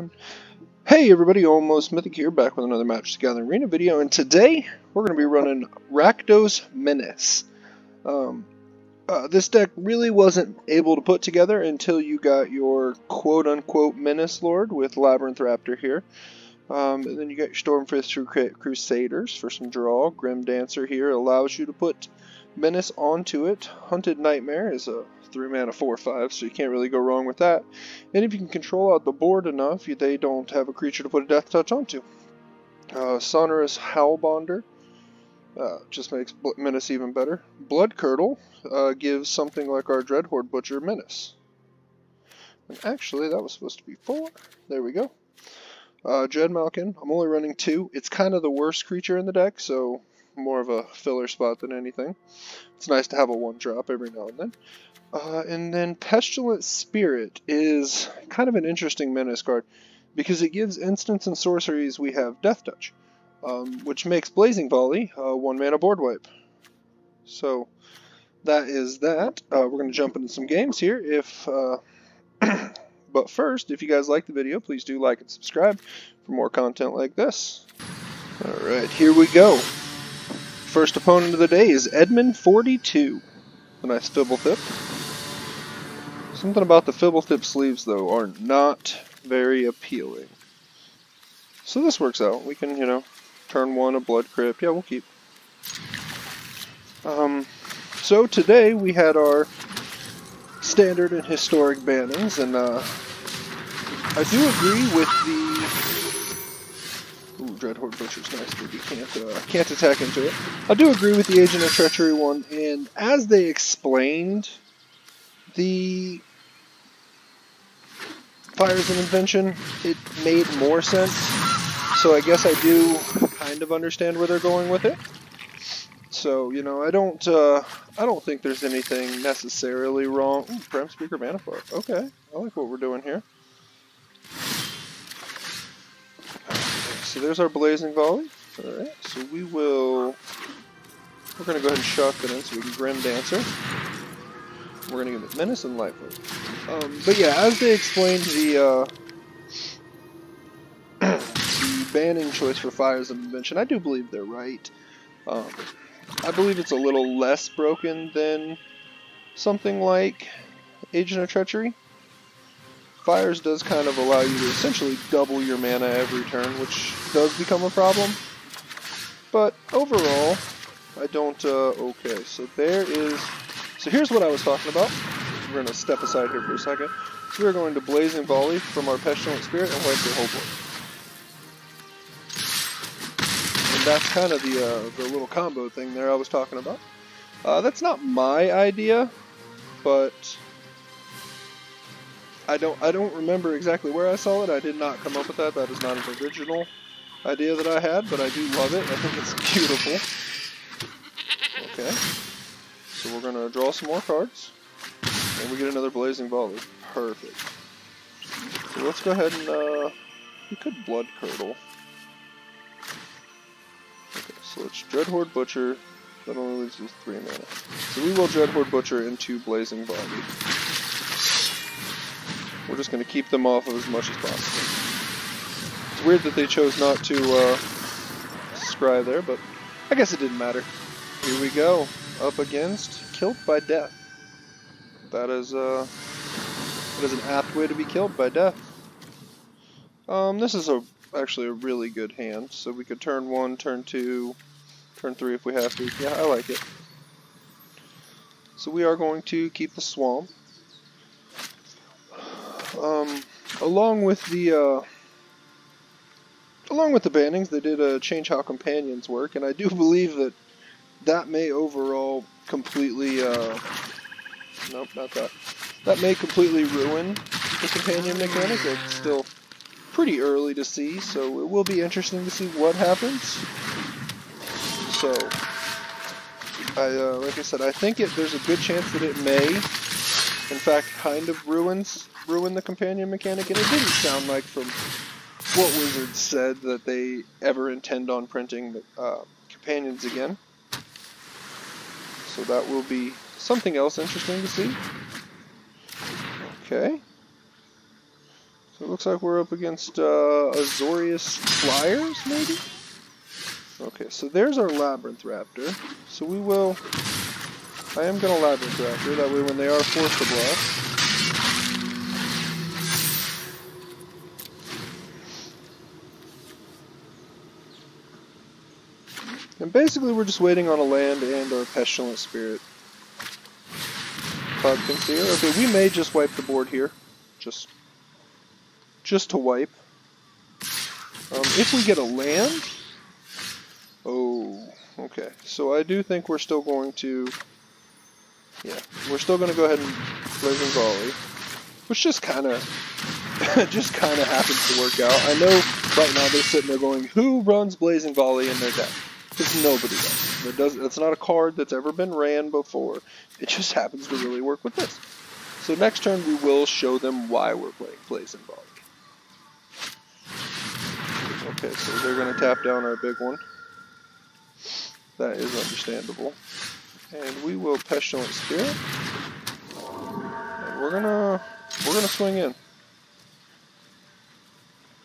on. Hey everybody, Almost Mythic here, back with another Magic the Gathering Arena video, and today we're going to be running Rakdos Menace. This deck really wasn't able to put together until you got your quote-unquote Menace Lord with Labyrinth Raptor here. And then you got your Stormfist Crusaders for some draw. Grim Dancer here allows you to put Menace onto it. Hunted Nightmare is a 3-mana 4/5, so you can't really go wrong with that. And if you can control out the board enough, they don't have a creature to put a Death Touch onto. Sonorous Howlbonder just makes Menace even better. Blood Curdle gives something like our Dreadhorde Butcher Menace. And actually, that was supposed to be 4. There we go. Dread Malkin, I'm only running 2. It's kind of the worst creature in the deck, so more of a filler spot than anything. It's nice to have a 1-drop every now and then. And then Pestilent Spirit is kind of an interesting Menace card, because it gives instants and sorceries we have Death Touch, which makes Blazing Volley a 1-mana board wipe. So that is that. We're going to jump into some games here. But first, if you guys like the video, please do like and subscribe for more content like this. Alright, here we go. First opponent of the day is Edmund42. A nice Fibblethip. Something about the Fibblethip sleeves, though, are not very appealing. So this works out. We can, turn 1 a Blood Crypt. Yeah, we'll keep. So today we had our standard and historic bannings, and I do agree with the... Ooh, Dreadhorde Butcher's nice, but you can't attack into it. I do agree with the Agent of Treachery one, and as they explained, the Fires and Invention, it made more sense. So I guess I do kind of understand where they're going with it. So, I don't think there's anything necessarily wrong. Ooh, Prime Speaker Mana Bar. Okay, I like what we're doing here. So there's our Blazing Volley. Alright, so we're going to go ahead and shotgun in so we can Grim Dancer. We're going to give it Menace and Lifelink. But yeah, as they explained the banning choice for Fires of Invention, I do believe they're right. I believe it's a little less broken than something like Agent of Treachery. Fires does kind of allow you to essentially double your mana every turn, which does become a problem. But overall, I don't, okay, so so here's what I was talking about. We're going to step aside here for a second. So we're going to Blazing Volley from our Pestilent Spirit and wipe their whole board. And that's kind of the little combo thing there I was talking about. That's not my idea, but I don't remember exactly where I saw it. I did not come up with that. That is not an original idea that I had, but I do love it. I think it's beautiful. Okay. So we're going to draw some more cards. And we get another Blazing Volley. Perfect. So let's go ahead and, we could Blood Curdle. Okay, so let's Dreadhorde Butcher. That only leaves us 3 mana. So we will Dreadhorde Butcher into Blazing Volley. We're just going to keep them off of as much as possible. It's weird that they chose not to scry there, but I guess it didn't matter. Here we go. Up against Killed by Death. That is an apt way to be killed by death. This is actually a really good hand. So we could turn 1, turn 2, turn 3 if we have to. Yeah, I like it. So we are going to keep the Swamp. Along with the bannings, they did change how companions work, and I do believe that may overall completely nope, not that. That may completely ruin the companion mechanic. It's still pretty early to see, so it will be interesting to see what happens. So, like I said, I think there's a good chance that it may, in fact, kind of ruin the companion mechanic, and it didn't sound like from what Wizards said that they ever intend on printing companions again. So that will be something else interesting to see. Okay. So it looks like we're up against Azorius Flyers, maybe? Okay, so there's our Labyrinth Raptor. So we will... I am going to Labyrinth Raptor, that way when they are forced to block... And basically we're just waiting on a land and our Pestilent Spirit. Cloud Concealer. Okay, we may just wipe the board here. Just to wipe. If we get a land... Oh, okay. So I do think we're still going to... Yeah, we're still going to go ahead and Blazing Volley. Which just kind of happens to work out. I know right now they're sitting there going, who runs Blazing Volley in their deck? Because nobody does. It's not a card that's ever been ran before. It just happens to really work with this. So next turn we will show them why we're playing Blazing Volley. Okay, so they're going to tap down our big one. That is understandable. And we will Pestilent Spirit. And we're gonna swing in.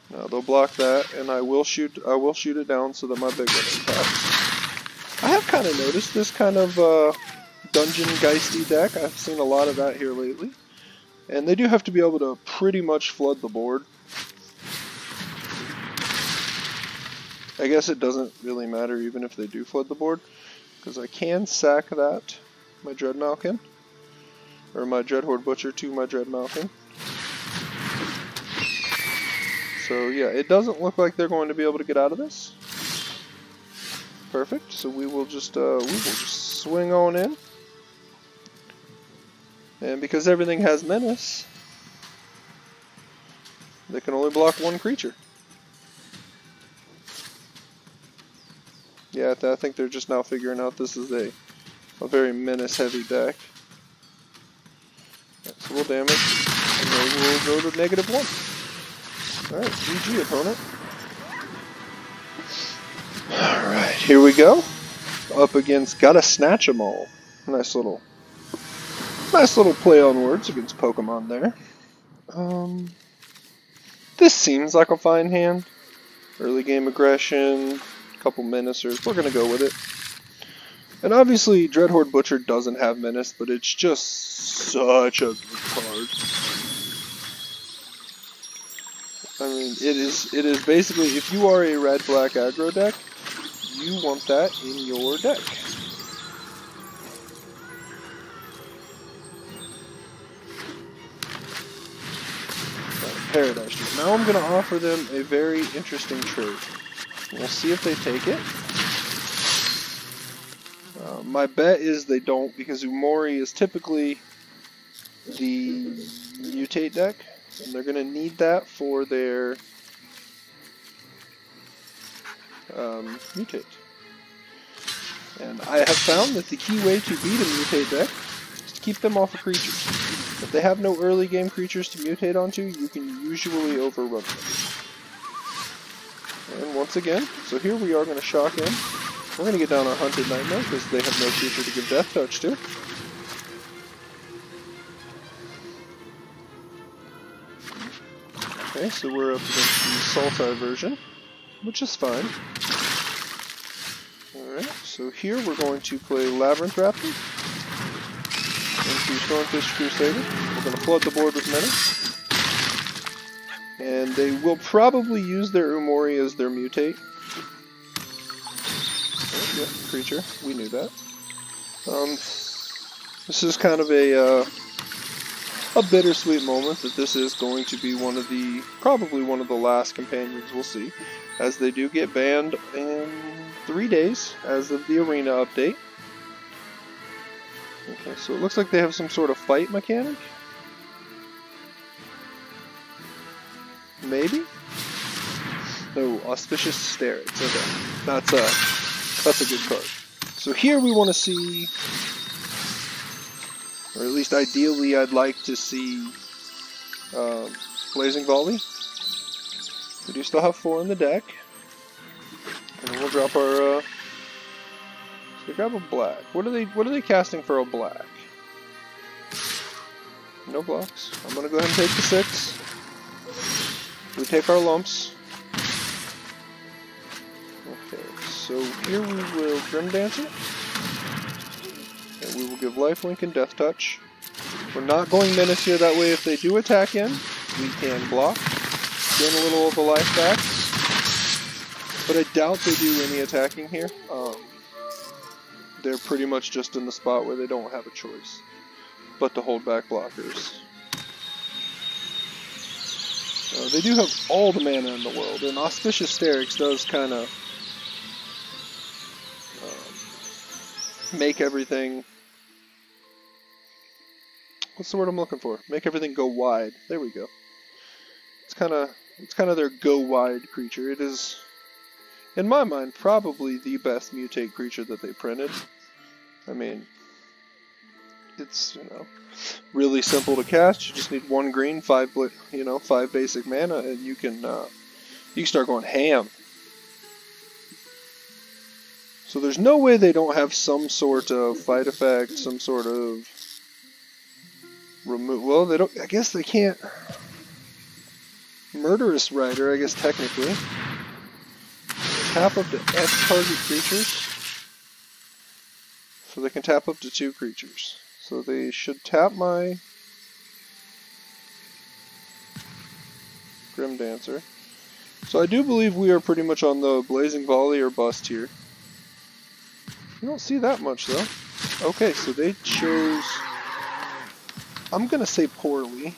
Now they'll block that, and I will shoot it down so that my big one impacts. I have kind of noticed this kind of dungeon geisty deck. I've seen a lot of that here lately. And they do have to be able to pretty much flood the board. I guess it doesn't really matter even if they do flood the board, because I can sack that, my Dread Malkin, or my Dreadhorde Butcher to my Dread Malkin. So yeah, it doesn't look like they're going to be able to get out of this. Perfect. So we will just swing on in, and because everything has menace, they can only block one creature. Yeah, I think they're just now figuring out this is a very menace-heavy deck. Yeah, so we'll damage, and then we'll go to -1. Alright, GG, opponent. Alright, here we go. Up against Gotta Snatch 'em All. Nice little play on words against Pokemon there. This seems like a fine hand. Early game aggression. Couple menacers, we're gonna go with it. And obviously Dreadhorde Butcher doesn't have menace, but it's just such a good card. I mean, it is basically, if you are a red-black aggro deck, you want that in your deck. Paradise Tree. Now I'm gonna offer them a very interesting trade. We'll see if they take it. My bet is they don't, because Umori is typically the mutate deck, and they're going to need that for their mutate. And I have found that the key way to beat a mutate deck is to keep them off of creatures. If they have no early game creatures to mutate onto, you can usually overrun them. And once again, so here we are going to shock in. We're going to get down our Hunted Nightmare because they have no creature to give Death Touch to. Okay, so we're up against the Sultai version, which is fine. Alright, so here we're going to play Labyrinth Raptor into Stormfish Crusader. We're going to flood the board with Menace. And they will probably use their Umori as their mutate. Oh, yeah, creature. We knew that. This is kind of a bittersweet moment that this is going to be probably one of the last companions we'll see, as they do get banned in 3 days as of the arena update. Okay, so it looks like they have some sort of fight mechanic. Maybe? No, Auspicious Stare. It's okay. That's a good card. So here we want to see, or at least ideally I'd like to see Blazing Volley. We do still have 4 in the deck. And then we'll drop our so grab a black. What are they casting for a black? No blocks. I'm gonna go ahead and take the 6. We take our lumps. Okay, so here we will Grim Dancer. And we will give Lifelink and Death Touch. We're not going Menace here, that way if they do attack in, we can block. Gain a little of the life back. But I doubt they do any attacking here. They're pretty much just in the spot where they don't have a choice but to hold back blockers. They do have all the mana in the world, and Auspicious Sterix does kind of make everything... What's the word I'm looking for? Make everything go wide. There we go. It's kind of their go wide creature. It is, in my mind, probably the best mutate creature that they printed. I mean, it's, you know, really simple to cast. You just need 1 green, 5 basic mana, and you can start going ham. So there's no way they don't have some sort of fight effect, some sort of remove. Well, they don't. I guess they can't. Murderous Rider, I guess technically. Tap up to X target creatures. So they can tap up to 2 creatures. So they should tap my Grim Dancer. So I do believe we are pretty much on the Blazing Volley or bust here. You don't see that much though. Okay, so they chose, I'm gonna say poorly.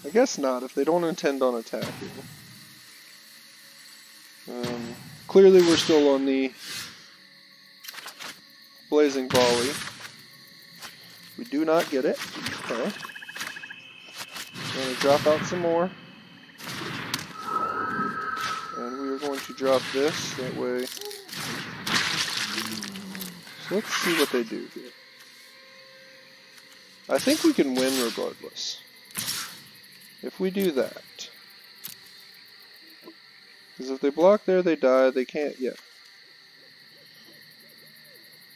I guess not, if they don't intend on attacking. Clearly we're still on the Blazing Volley. We do not get it. Okay. I'm going to drop out some more. And we are going to drop this, that way. So let's see what they do here. I think we can win regardless. If we do that. Because if they block there, they die. They can't yet.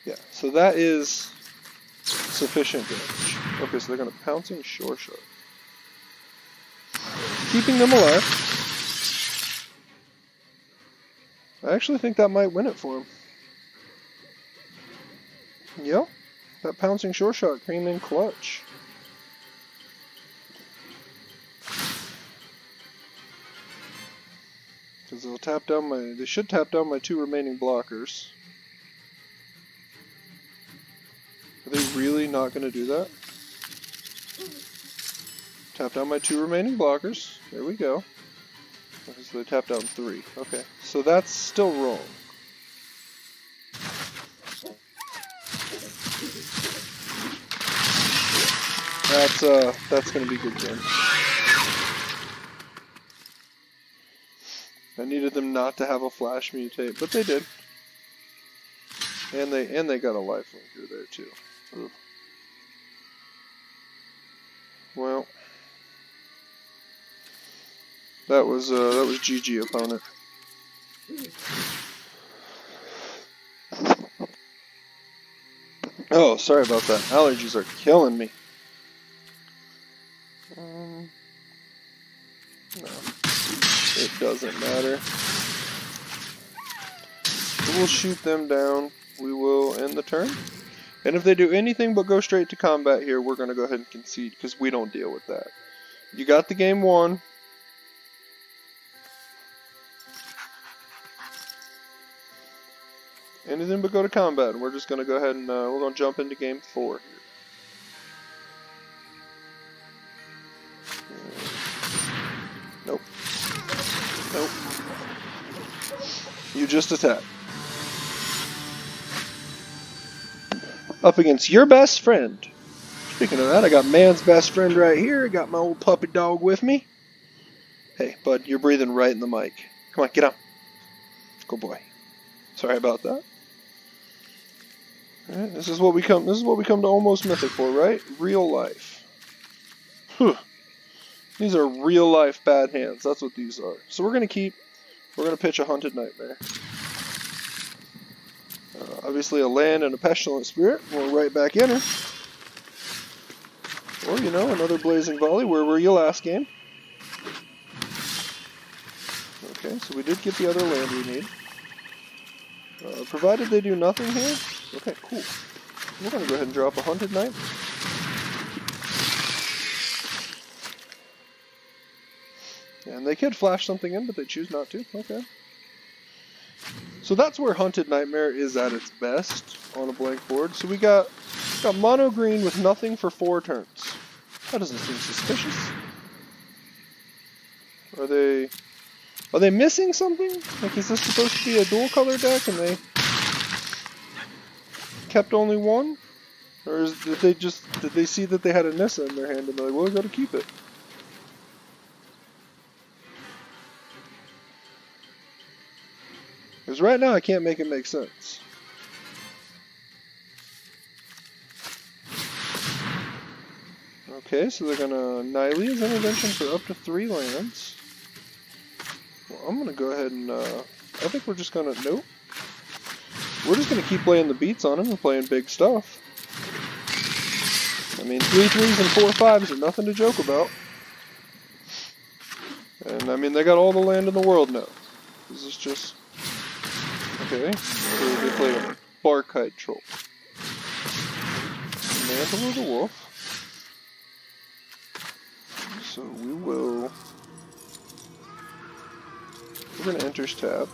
Yeah, so that is sufficient damage. Okay, so they're going to Pouncing Shore Shark. Keeping them alive. I actually think that might win it for them. Yep, that Pouncing Shore Shark came in clutch. Because they'll tap down they should tap down my 2 remaining blockers. Are they really not going to do that? Tap down my 2 remaining blockers. There we go. Okay, so they tap down 3. Okay, so that's still wrong. That's going to be good game. I needed them not to have a flash mutate, but they did. And they got a lifelinker there too. Ugh. Well, that was GG, opponent. Oh, sorry about that. Allergies are killing me. No, it doesn't matter. We'll shoot them down. We will end the turn. And if they do anything but go straight to combat here, we're going to go ahead and concede, because we don't deal with that. You got the game won. Anything but go to combat, and we're just going to go ahead and we're going to jump into game 4 here. Nope. Nope. You just attack. Up against your best friend. Speaking of that, I got man's best friend right here. I got my old puppy dog with me. Hey, bud, you're breathing right in the mic. Come on, get up. Good boy. Sorry about that. All right, this is what we come to Almost Mythic for, right? Real life. Whew. These are real life bad hands. That's what these are. So we're gonna pitch a Hunted Nightmare. Obviously a land and a Pestilent Spirit. We'll right back in her. Or, you know, another Blazing Volley. Where were you last game? Okay, so we did get the other land we need. Provided they do nothing here. Okay, cool. We're going to go ahead and drop a Hunted Knight. And they could flash something in, but they choose not to. Okay. So that's where Hunted Nightmare is at its best on a blank board. So we got mono green with nothing for 4 turns. That doesn't seem suspicious. Are they missing something? Like, is this supposed to be a dual color deck and they kept only one? Or did they see that they had a Nissa in their hand and they're like, well, we gotta keep it? Because right now I can't make it make sense. Okay, so they're gonna Nylea's Intervention for up to 3 lands. Well, I'm gonna go ahead and I think we're just gonna nope. We're just gonna keep playing the beats on him and playing big stuff. I mean, 3 3s and 4 5s are nothing to joke about. And I mean, they got all the land in the world now. This is just okay. So they played a Barkite Troll. Mantle of the Wolf. So we're going to enter tapped.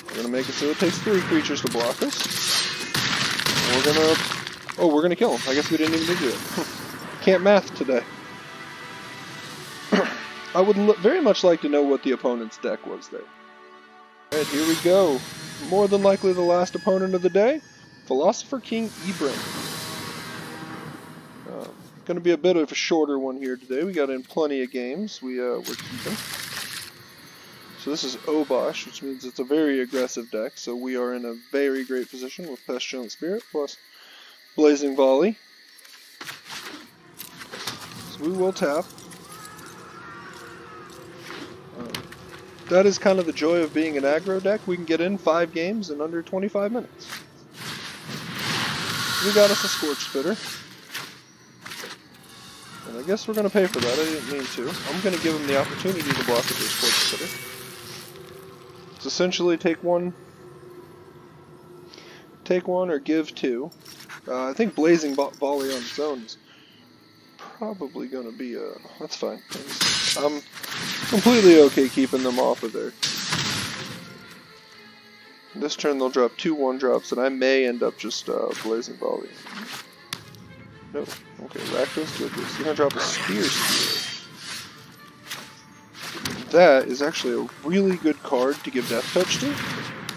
We're going to make it so it takes 3 creatures to block us. And we're going to, oh, we're going to kill him. I guess we didn't even do it. Can't math today. I would very much like to know what the opponent's deck was there. Alright, here we go. More than likely the last opponent of the day, Philosopher King Ibram. Going to be a bit of a shorter one here today. We got in plenty of games we're keeping. So this is Obosh, which means it's a very aggressive deck, so we are in a very great position with Pestilent Spirit plus Blazing Volley. So we will tap. That is kind of the joy of being an aggro deck. We can get in 5 games in under 25 minutes. We got us a Scorch Spitter. And I guess we're going to pay for that. I didn't mean to. I'm going to give him the opportunity to block with their Scorch Spitter. It's essentially take one or give 2. I think Blazing Volley on its own is probably going to be a... That's fine. I'm completely okay keeping them off of there. This turn they'll drop 2 1-drops, and I may end up just Blazing Volley. No. Okay, Rakdos did this. He's going to drop a Spear. That is actually a really good card to give Death Touch to,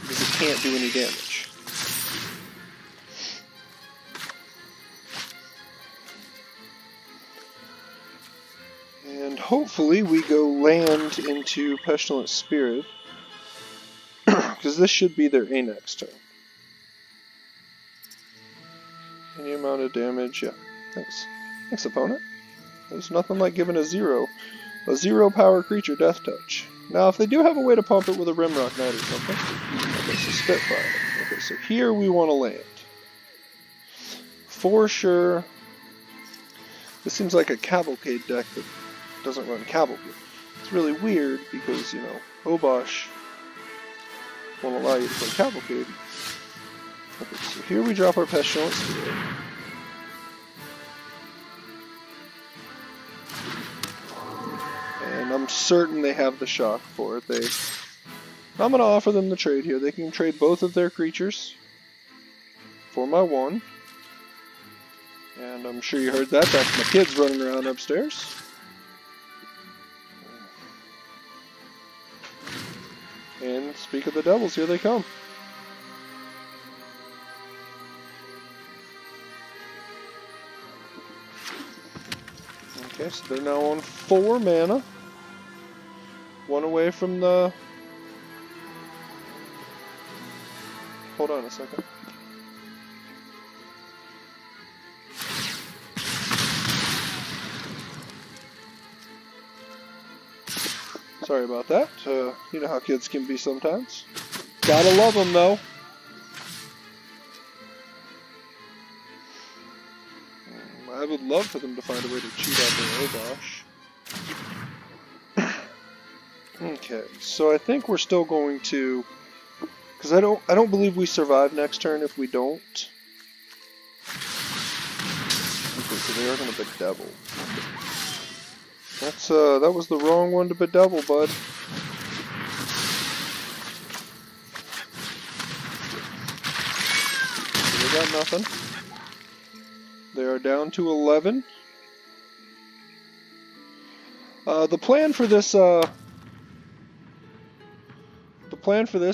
because it can't do any damage. And hopefully we go land into Pestilent Spirit, because this should be their A next turn. Any amount of damage, yeah. Thanks. Thanks, opponent. There's nothing like giving a 0 power creature Death Touch. Now, if they do have a way to pump it with a Rimrock Knight or something. Okay, so Spitfire. Okay, so here we want to land. For sure. This seems like a Cavalcade deck that doesn't run Cavalcade. It's really weird because, you know, Obosh won't allow you to play Cavalcade. Okay, so here we drop our Pestilent Spirit. And I'm certain they have the shock for it. I'm going to offer them the trade here. They can trade both of their creatures for my 1. And I'm sure you heard that. That's my kids running around upstairs. And speak of the devils, here they come. Okay, so they're now on 4 mana. 1 away from the... Hold on a second. Sorry about that. You know how kids can be sometimes. Gotta love them, though. I would love for them to find a way to cheat out their Obosh. Okay, so I think we're still going to, because I don't believe we survive next turn if we don't. Okay, so they are going to bedevil. That was the wrong one to bedevil, bud. So they got nothing. They are down to 11. The plan for this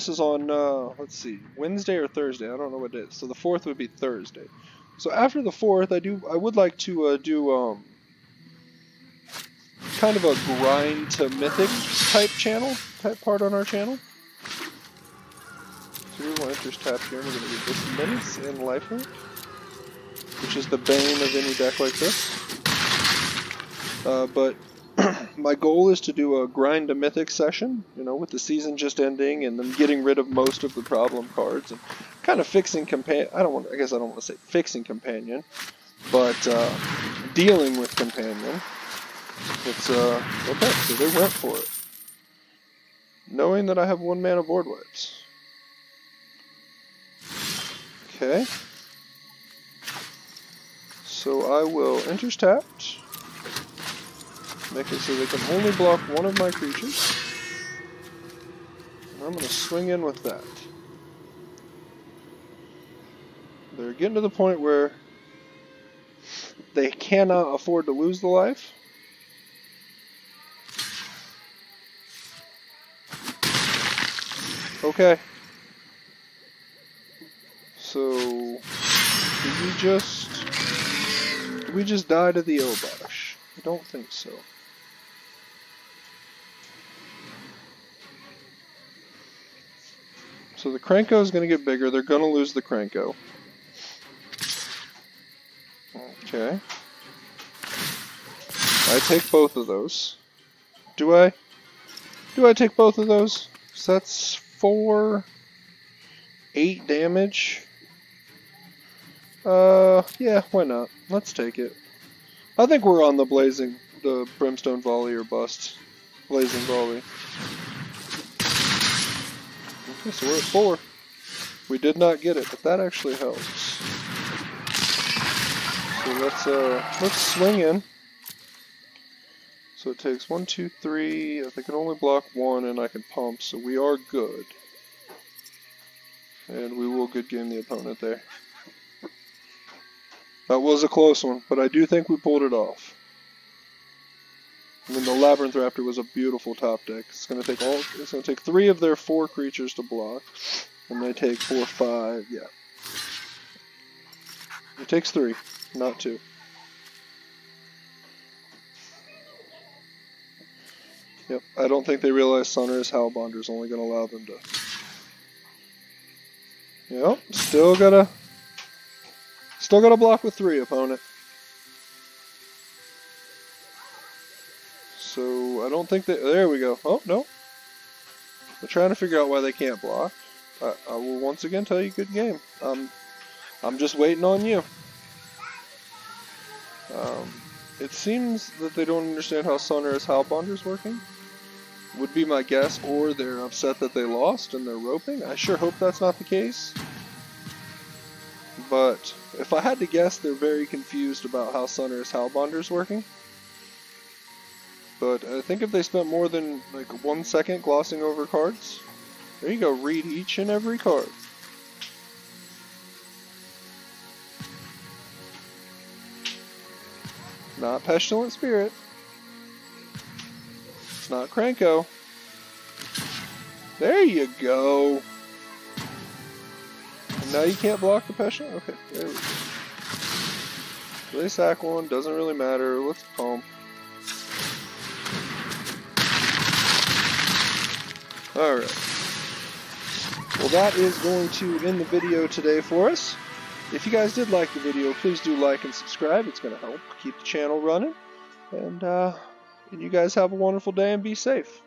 is on, let's see, Wednesday or Thursday. I don't know what it is. So the 4th would be Thursday. So after the 4th, I would like to do kind of a grind to mythic type part on our channel. So we will interest tap here, and we're going to get this Menace and Lifelink, which is the bane of any deck like this. But my goal is to do a grind to mythic session, you know, with the season just ending and then getting rid of most of the problem cards and kind of fixing companion. I guess I don't want to say fixing companion, but dealing with companion. It's okay. So they went for it, knowing that I have 1 mana board wipes. Okay. So I will interest tapped. Make it so they can only block 1 of my creatures. And I'm going to swing in with that. They're getting to the point where they cannot afford to lose the life. Okay. So, did we just die to the Obosh? I don't think so. So the Krenko is going to get bigger. They're going to lose the Krenko. Okay. I take both of those. Do I? Do I take both of those? So that's 4, 8 damage. Yeah, why not? Let's take it. I think we're on the Brimstone Volley or bust. Blazing Volley. Okay, so we're at 4. We did not get it, but that actually helps. So let's swing in. So it takes 1, 2, 3. They can only block 1, and I can pump, so we are good. And we will good game the opponent there. That was a close one, but I do think we pulled it off. I mean, the Labyrinth Raptor was a beautiful top deck. It's going to take 3 of their 4 creatures to block, and they take 4, 5. Yeah, it takes 3, not 2. Yep, I don't think they realize Sunrise Howlbonder is only going to allow them to. Yep, still gotta block with 3, opponent. So I don't think that. There we go. Oh no, they're trying to figure out why they can't block. I will once again tell you, good game. I'm just waiting on you. It seems that they don't understand how Sunrise Howlbonder is working. Would be my guess, or they're upset that they lost and they're roping. I sure hope that's not the case. But if I had to guess, they're very confused about how Sunrise Howlbonder is working. But I think if they spent more than like 1 second glossing over cards, there you go, read each and every card. Not Pestilent Spirit. It's not Krenko. There you go. And now you can't block the Pestilent? Okay, there we go. So they sack 1, doesn't really matter. Let's pump. Alright. Well, that is going to end the video today for us. If you guys did like the video, please do like and subscribe. It's going to help keep the channel running. And you guys have a wonderful day and be safe.